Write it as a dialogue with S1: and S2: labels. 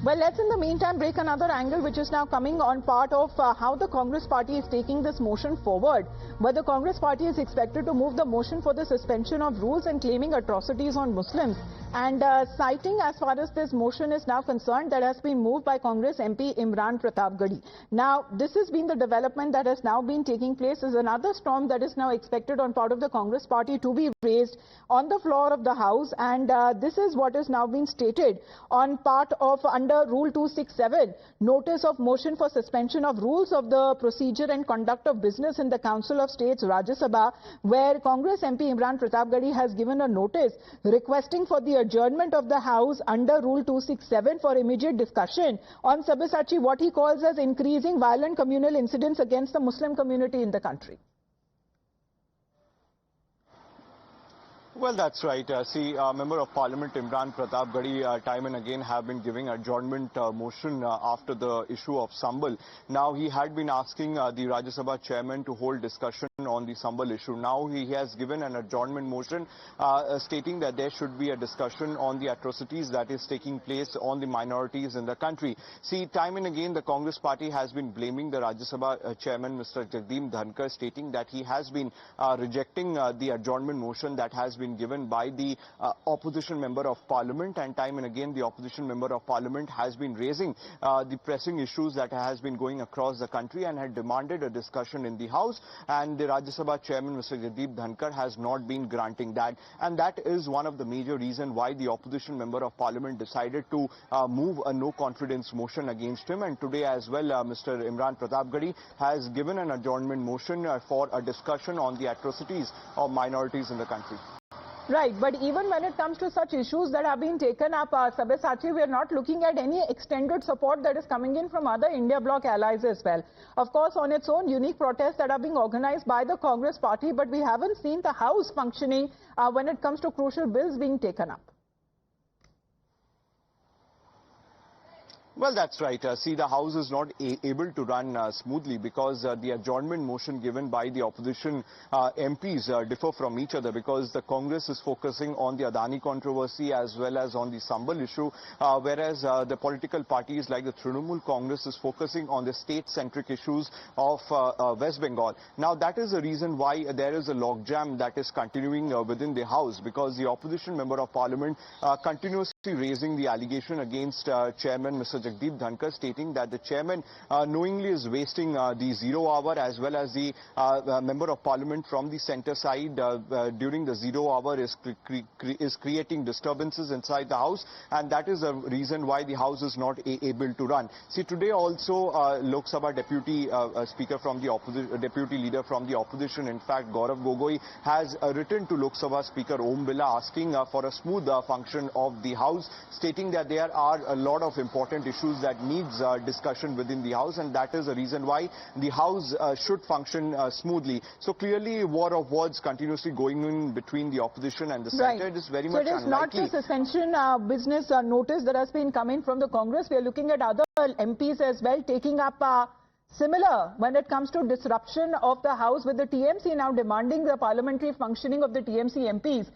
S1: Well, let's in the meantime break another angle which is now coming on part of how the Congress party is taking this motion forward. Where the Congress party is expected to move the motion for the suspension of rules and claiming atrocities on Muslims. And citing as far as this motion is now concerned that has been moved by Congress MP Imran Pratapgarhi. Now, this has been the development that has now been taking place is another storm that is now expected on part of the Congress party to be raised on the floor of the House. And this is what is now being stated on part of under Rule 267, notice of motion for suspension of rules of the procedure and conduct of business in the Council of States Rajya Sabha, where Congress MP Imran Pratapgarhi has given a notice requesting for the adjournment of the House under Rule 267 for immediate discussion on Sabyasachi, what he calls as increasing violent communal incidents against the Muslim community in the country.
S2: Well, that's right. Member of Parliament Imran Pratapgarhi time and again have been giving adjournment motion after the issue of Sambal. Now, he had been asking the Rajya Sabha chairman to hold discussion on the Sambal issue. Now, he has given an adjournment motion stating that there should be a discussion on the atrocities that is taking place on the minorities in the country. See, time and again, the Congress party has been blaming the Rajya Sabha chairman, Mr. Jagdeep Dhankar, stating that he has been rejecting the adjournment motion that has been given by the opposition member of parliament, and time and again the opposition member of parliament has been raising the pressing issues that has been going across the country and had demanded a discussion in the House, and the Rajya Sabha chairman, Mr. Jagdeep Dhankar, has not been granting that, and that is one of the major reasons why the opposition member of parliament decided to move a no confidence motion against him. And today as well Mr. Imran Pratapgarhi has given an adjournment motion for a discussion on the atrocities of minorities in the country.
S1: Right, but even when it comes to such issues that have been taken up, Sabyasachi, we are not looking at any extended support that is coming in from other India bloc allies as well. Of course, on its own, unique protests that are being organized by the Congress party, but we haven't seen the House functioning when it comes to crucial bills being taken up.
S2: Well, that's right. The House is not able to run smoothly because the adjournment motion given by the opposition MPs differ from each other, because the Congress is focusing on the Adani controversy as well as on the Sambal issue, whereas the political parties like the Trinamool Congress is focusing on the state-centric issues of West Bengal. Now, that is the reason why there is a logjam that is continuing within the House, because the opposition member of parliament continuously raising the allegation against Chairman Mr. Jagdeep Dhankar, stating that the chairman knowingly is wasting the 0 hour, as well as the member of parliament from the centre side during the 0 hour is creating disturbances inside the House, and that is the reason why the House is not able to run. See, today also Lok Sabha deputy speaker from the opposition, deputy leader from the opposition, in fact Gaurav Gogoi, has written to Lok Sabha Speaker Om Birla asking for a smooth function of the House, stating that there are a lot of important issues that needs discussion within the House, and that is the reason why the House should function smoothly. So clearly, war of words continuously going in between the opposition and the centre.
S1: Right.
S2: It is very
S1: so
S2: much
S1: it is
S2: unlikely.
S1: not the suspension business notice that has been coming from the Congress. We are looking at other MPs as well taking up similar when it comes to disruption of the House, with the TMC now demanding the parliamentary functioning of the TMC MPs.